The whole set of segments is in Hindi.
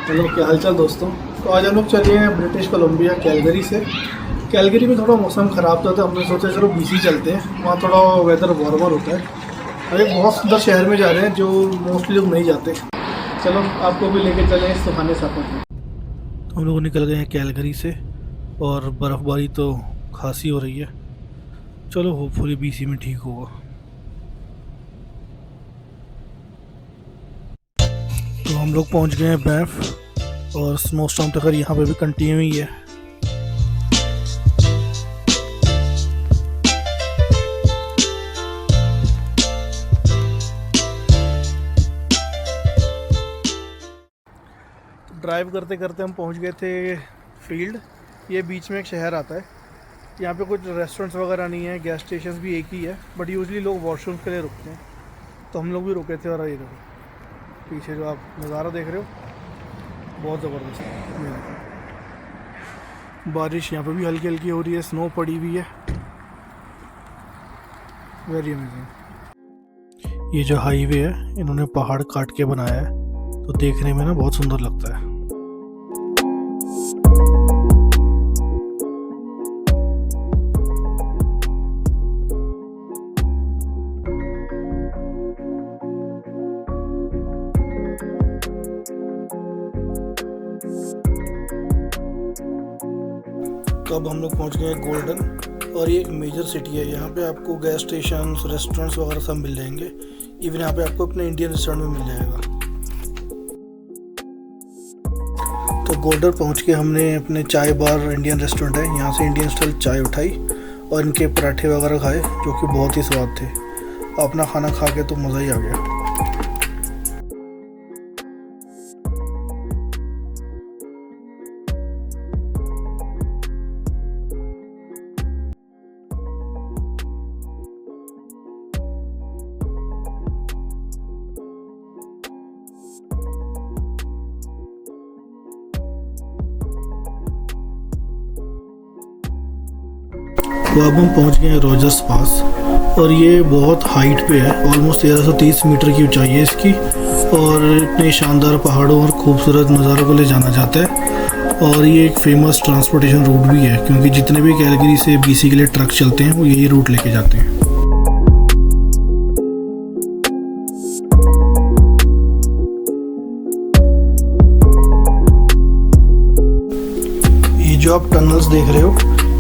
हेलो, क्या हालचाल दोस्तों। तो आज हम लोग चले हैं ब्रिटिश कोलंबिया कैलगरी से। कैलगरी में थोड़ा मौसम ख़राब था तो हमने सोचा चलो बीसी चलते हैं, वहाँ थोड़ा वेदर वार्मर होता है। और एक बहुत सुंदर शहर में जा रहे हैं जो मोस्टली लोग नहीं जाते। चलो आपको भी लेके चले इस सुहाने सफ़र में। तो हम लोग निकल गए हैं कैलगरी से और बर्फ़बारी तो खासी हो रही है। चलो होपफुली बीसी में ठीक होगा। तो हम लोग पहुंच गए हैं बैंफ और स्नो स्टॉर्म तो खैर यहाँ पे भी कंटिन्यू ही है। ड्राइव करते करते हम पहुंच गए थे फील्ड। ये बीच में एक शहर आता है। यहाँ पे कुछ रेस्टोरेंट्स वगैरह नहीं है, गैस स्टेशन भी एक ही है, बट यूजली लोग वॉशरूम के लिए रुकते हैं। तो हम लोग भी रुके थे और ये देखो पीछे जो आप नज़ारा देख रहे हो बहुत ज़बरदस्त है। बारिश यहाँ पे भी हल्की हल्की हो रही है, स्नो पड़ी हुई है। Very amazing. ये जो हाईवे है इन्होंने पहाड़ काट के बनाया है तो देखने में ना बहुत सुंदर लगता है। तो अब हम लोग पहुंच गए हैं गोल्डन, और ये एक मेजर सिटी है। यहाँ पे आपको गैस स्टेशन, रेस्टोरेंट्स वगैरह सब मिल जाएंगे। इवन यहाँ पे आपको अपने इंडियन रेस्टोरेंट में मिल जाएगा। तो गोल्डन पहुंच के हमने अपने चाय बार इंडियन रेस्टोरेंट है, यहाँ से इंडियन स्टाइल चाय उठाई और इनके पराठे वगैरह खाए जो कि बहुत ही स्वाद थे। अपना खाना खा के तो मज़ा ही आ गया। तो अब हम पहुंच गए हैं रोजर्स पास, और ये बहुत हाइट पे है। ऑलमोस्ट 1330 मीटर की ऊंचाई है इसकी, और इतने शानदार पहाड़ों और खूबसूरत नज़ारों को ले जाना चाहता है। और ये एक फेमस ट्रांसपोर्टेशन रूट भी है, क्योंकि जितने भी कैलगरी से बीसी के लिए ट्रक चलते हैं वो यही रूट लेके जाते हैं। ये जो आप टनल्स देख रहे हो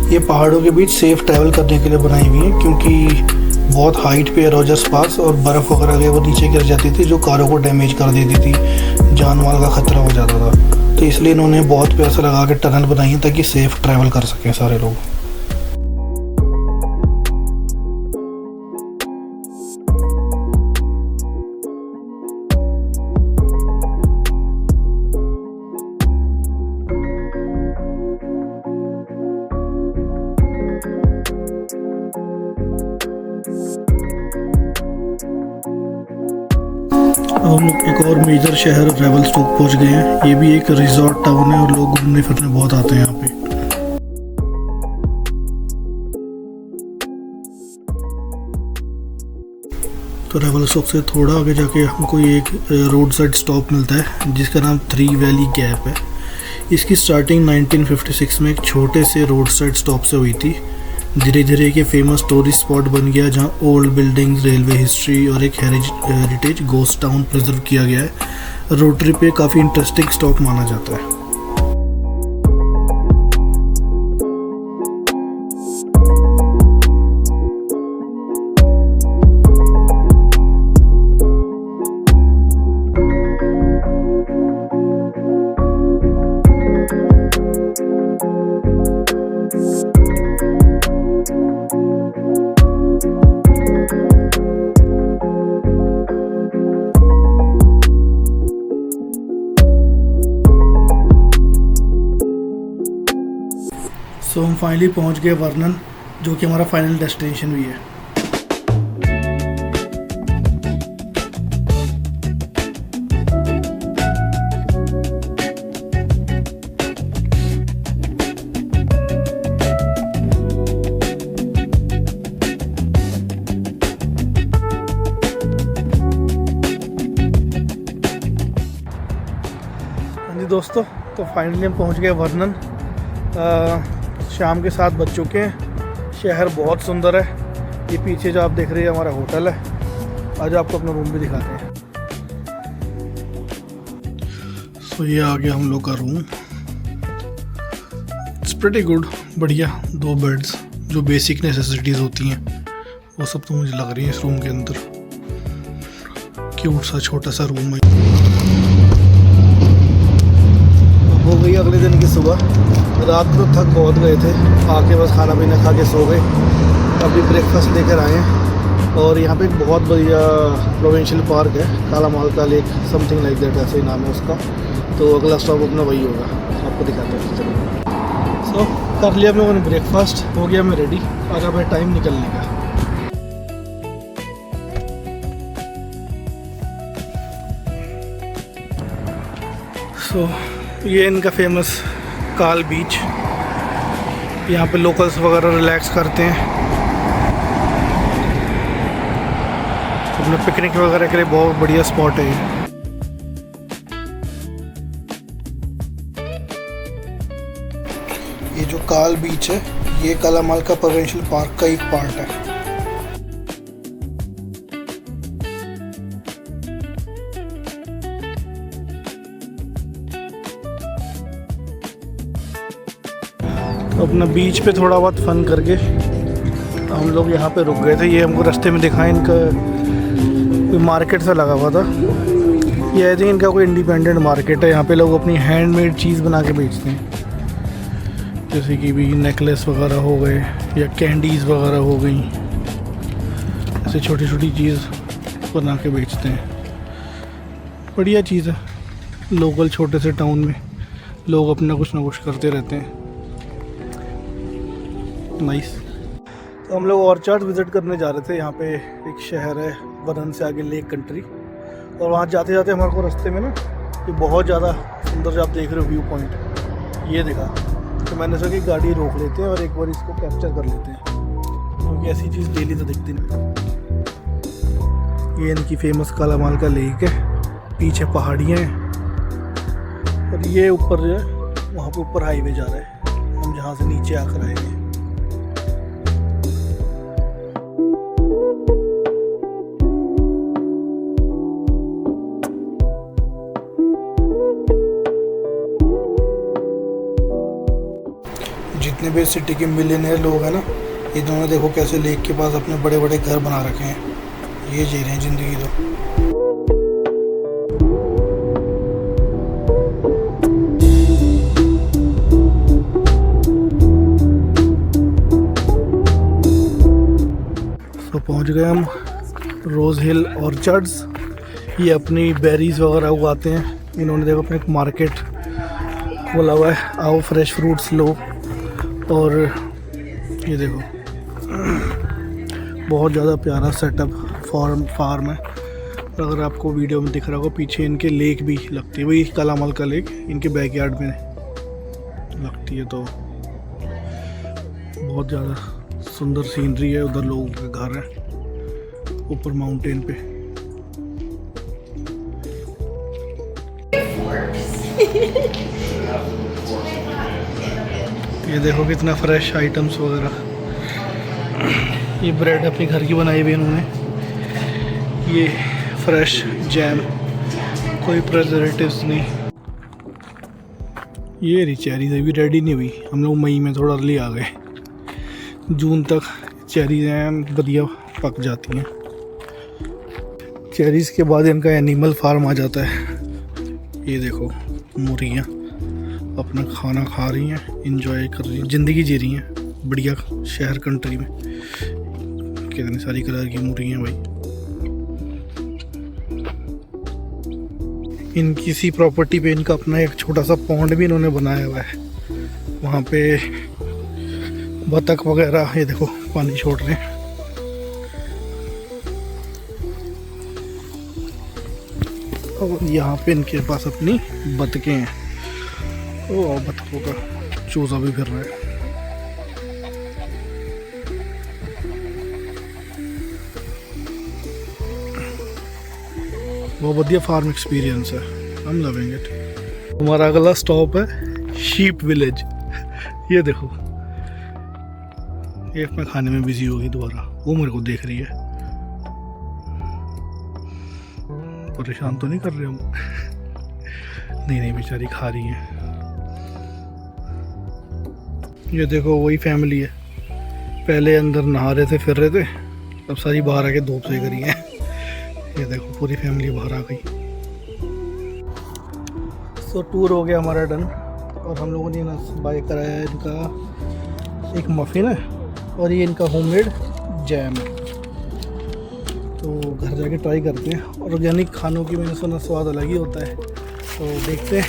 ये पहाड़ों के बीच सेफ ट्रैवल करने के लिए बनाई हुई है, क्योंकि बहुत हाइट पे है रोजर्स पास और बर्फ़ वगैरह अगर वो नीचे गिर जाती थी जो कारों को डैमेज कर देती थी, जान माल का ख़तरा हो जाता था। तो इसलिए इन्होंने बहुत पैसा लगा के टनल बनाई है ताकि सेफ ट्रैवल कर सकें सारे लोग। हम लोग एक और मेजर शहर रेवलस्टोक पहुंच गए हैं। ये भी एक रिजॉर्ट टाउन है और लोग घूमने फिरने बहुत आते हैं यहाँ पे। तो रेवलस्टोक से थोड़ा आगे जाके हमको एक रोड साइड स्टॉप मिलता है जिसका नाम 3 वैली गैप है। इसकी स्टार्टिंग 1956 में एक छोटे से रोड साइड स्टॉप से हुई थी। धीरे धीरे ये फेमस टूरिस्ट स्पॉट बन गया जहाँ ओल्ड बिल्डिंग्स, रेलवे हिस्ट्री और एक हेरिटेज गोस्ट टाउन प्रिजर्व किया गया है। रोड ट्रिप पे काफ़ी इंटरेस्टिंग स्टॉप माना जाता है। सो हम फाइनली पहुंच गए वर्नन, जो कि हमारा फाइनल डेस्टिनेशन भी है। हाँ जी दोस्तों, तो फाइनली हम पहुंच गए वर्नन। शाम के 7 बज चुके हैं। शहर बहुत सुंदर है। ये पीछे जो आप देख रहे हैं हमारा होटल है। आज आपको अपना रूम भी दिखाते हैं। तो ये आ गया हम लोग का रूम। इट्स प्रीटी गुड, बढ़िया। 2 बेड्स, जो बेसिक नेसेसिटीज़ होती हैं वो सब तो मुझे लग रही है इस रूम के अंदर। क्यूट सा छोटा सा रूम है। हो गई अगले दिन की सुबह। रात को थक बहुत गए थे, आके बस खाना पीना खा के सो गए। अभी ब्रेकफास्ट लेकर आए हैं और यहाँ पे एक बहुत बढ़िया प्रोविंशियल पार्क है, काला माल का लेक, समथिंग लाइक दैट, ऐसे ही नाम है उसका। तो अगला स्टॉप अपना वही होगा, आपको दिखाते हैं। चलो, सो कर लिया मैं ब्रेकफास्ट, हो गया मैं रेडी। आगे भाई टाइम निकलने का। सो ये इनका फेमस काल बीच। यहाँ पे लोकल्स वगैरह रिलैक्स करते हैं। अपने पिकनिक वगैरह के लिए बहुत बढ़िया स्पॉट है ये। ये जो काल बीच है ये काला माल का प्रोविंशियल पार्क का एक पार्ट है। तो अपना बीच पे थोड़ा बहुत फन करके हम लोग यहाँ पे रुक गए थे। ये हमको रास्ते में दिखा, इनका कोई मार्केट सा लगा हुआ था। ये आई थिंक इनका कोई इंडिपेंडेंट मार्केट है। यहाँ पे लोग अपनी हैंडमेड चीज़ बना के बेचते हैं, जैसे कि भी नेकलेस वगैरह हो गए या कैंडीज़ वगैरह हो गई। ऐसे छोटी छोटी चीज़ बना के बेचते हैं। बढ़िया चीज़ है। लोकल छोटे से टाउन में लोग अपना कुछ ना कुछ करते रहते हैं। नाइस। तो हम लोग ऑर्चार्ड विज़िट करने जा रहे थे। यहाँ पे एक शहर है वर्नन से आगे, लेक कंट्री। और वहाँ जाते जाते हमारे को रास्ते में ना ये बहुत ज़्यादा सुंदर, जो आप देख रहे हो व्यू पॉइंट, ये दिखा। तो मैंने सोचा कि गाड़ी रोक लेते हैं और एक बार इसको कैप्चर कर लेते हैं, क्योंकि ऐसी चीज़ डेली तो दिखती नहीं। ये इनकी फेमस काला माल का लेक है। पीछे पहाड़ियाँ हैं और ये ऊपर जो है वहाँ पे ऊपर हाईवे जा रहा है, हम जहाँ से नीचे आकर आए हैं। जितने भी सिटी के मिलियनेयर लोग हैं ना, इन्होंने देखो कैसे लेक के पास अपने बड़े बड़े घर बना रखे हैं। ये जी रहे हैं ज़िंदगी तो। तो पहुंच गए हम रोज़ हिल ऑर्चर्ड्स। ये अपनी बेरीज वगैरह उगाते हैं। इन्होंने देखो अपने एक मार्केट खोला हुआ है, आओ फ्रेश फ्रूट्स लो। और ये देखो बहुत ज़्यादा प्यारा सेटअप फार्म है। और अगर आपको वीडियो में दिख रहा होगा, पीछे इनके लेक भी लगती है, वही काला माल का लेक इनके बैकयार्ड में लगती है। तो बहुत ज़्यादा सुंदर सीनरी है। उधर लोगों के घर है ऊपर माउंटेन पे। ये देखो कितना फ्रेश आइटम्स वगैरह। ये ब्रेड अपने घर की बनाई हुई इन्होंने। ये फ्रेश जैम, कोई प्रिजर्वेटिव्स नहीं। ये रही चेरीज अभी रेडी नहीं हुई। हम लोग मई में थोड़ा अर्ली आ गए। जून तक चेरीज बढ़िया पक जाती हैं। चेरीज के बाद इनका एनिमल फार्म आ जाता है। ये देखो मुर्गियाँ अपना खाना खा रही हैं, इंजॉय कर रही हैं, ज़िंदगी जी रही हैं बढ़िया शहर कंट्री में। कितनी सारी कलर की मुर्गियाँ भाई। इन किसी प्रॉपर्टी पे इनका अपना एक छोटा सा पॉन्ड भी इन्होंने बनाया हुआ है। वहाँ पे बतख वगैरह ये देखो पानी छोड़ रहे हैं। और यहाँ पे इनके पास अपनी बतखें हैं। ओ बतखों का चूजा भी फिर रहा है। बहुत बढ़िया फार्म एक्सपीरियंस है। I'm loving it. हमारा अगला स्टॉप है शीप विलेज। ये देखो, ये अपना खाने में बिजी होगी दोबारा, वो मेरे को देख रही है। परेशान तो नहीं कर रहे हम? नहीं बेचारी खा रही है। ये देखो वही फैमिली है, पहले अंदर नहा रहे थे, फिर रहे थे, अब सारी बाहर आके धूप से करी है। ये देखो पूरी फैमिली बाहर आ गई। तो टूर हो गया हमारा डन, और हम लोगों ने ना बाय कराया है इनका एक मफ़िन है, और ये इनका होममेड जैम है। तो घर जाके ट्राई करते हैं। ऑर्गेनिक खानों की मैंने सुना स्वाद अलग ही होता है, तो देखते हैं।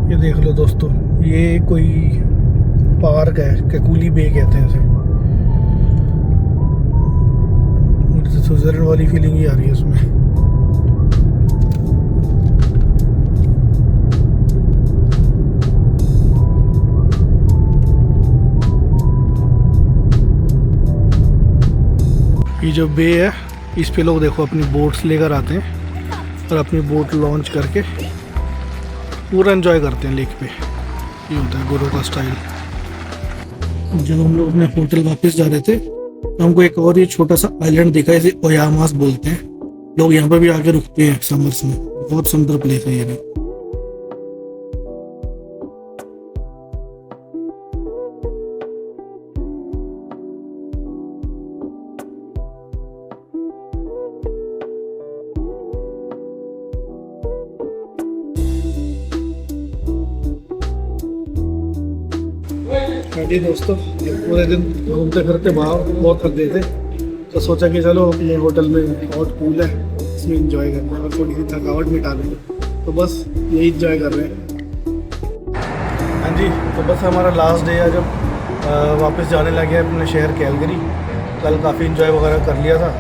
ये देख लो दोस्तों, ये कोई पार्क है, कैकुली बे कहते हैं इसे। मुझे स्विट्जरलैंड वाली फीलिंग ही आ रही है इसमें। ये जो बे है, इस पे लोग देखो अपनी बोट्स लेकर आते हैं और अपनी बोट लॉन्च करके पूरा एंजॉय करते हैं लेक पे। ये होता है गोरो का स्टाइल। जब हम लोग अपने होटल वापस जा रहे थे तो हमको एक और ये छोटा सा आइलैंड दिखा, इसे ओयामास बोलते हैं। लोग यहाँ पर भी आके रुकते हैं समर्स में। बहुत सुंदर प्लेस है ये भी। जी दोस्तों, पूरे दिन घूमते फिरते बाहर बहुत थक गए थे, तो सोचा कि चलो अपने होटल में हॉट पूल है, इसमें एंजॉय करते हैं और थोड़ी सी थकावट मिटा देंगे। तो बस यही एंजॉय कर रहे हैं। हाँ जी, तो बस हमारा लास्ट डे है जब वापस जाने लगे अपने शहर कैलगरी। कल काफ़ी एंजॉय वगैरह कर लिया था।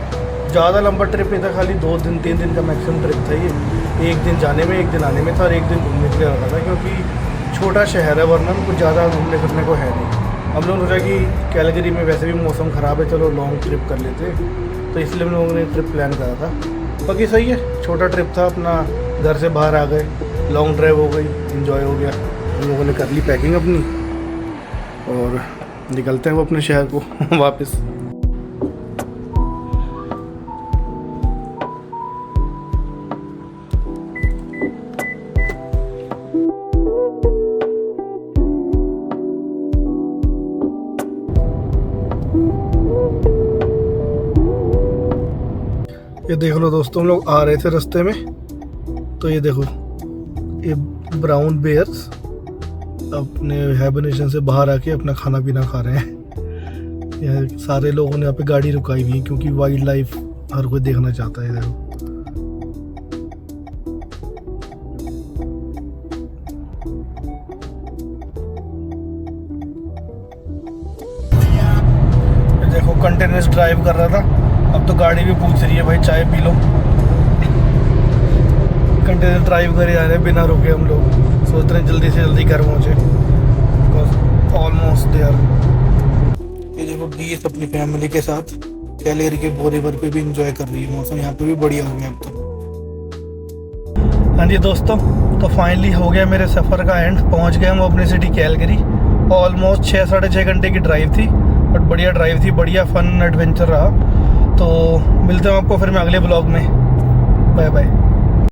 ज़्यादा लंबा ट्रिप नहीं था, खाली 2-3 दिन का मैक्सिमम ट्रिप था ये। एक दिन जाने में, एक दिन आने में था, और एक दिन घूमने के लिए रखा था, क्योंकि छोटा शहर है, वरना कुछ ज़्यादा घूमने फिरने को है नहीं। हम लोगों ने सोचा कि कैलगरी में वैसे भी मौसम ख़राब है, चलो लॉन्ग ट्रिप कर लेते, तो इसलिए हम लोगों ने ट्रिप प्लान करा था। बाकी सही है, छोटा ट्रिप था, अपना घर से बाहर आ गए, लॉन्ग ड्राइव हो गई, एंजॉय हो गया। हम लोगों ने कर ली पैकिंग अपनी और निकलते हैं वो अपने शहर को वापस। ये देख लो दोस्तों, हम लोग आ रहे थे रास्ते में, तो ये देखो ये ब्राउन बेयर्स अपने हाइबरनेशन से बाहर आके अपना खाना पीना खा रहे हैं। ये सारे लोगों ने यहाँ पे गाड़ी रुकाई हुई है, क्योंकि वाइल्ड लाइफ हर कोई देखना चाहता है। देखो देखो कंटिन्यूस ड्राइव कर रहा था, अब तो गाड़ी भी पूछ रही है भाई चाय पी लो। कंटिन्यूस ड्राइव करे जा रहे हैं बिना रुके। हम लोग सोच रहे हैं जल्दी से जल्दी घर पहुँचे, बिकॉज ऑलमोस्ट देयर। ये देखो गीस अपनी फैमिली के साथ कैलगरी के बोरीवर पे भी इंजॉय कर रही है। मौसम यहाँ पे भी बढ़िया हो गया अब तो। हाँ जी दोस्तों, तो फाइनली हो गया मेरे सफ़र का एंड। पहुँच गए हम अपनी सिटी कैलगरी। ऑलमोस्ट 6-6.5 घंटे की ड्राइव थी, बट बढ़िया ड्राइव थी, बढ़िया फन एडवेंचर रहा। तो मिलते हैं आपको फिर मैं अगले ब्लॉग में। Bye bye.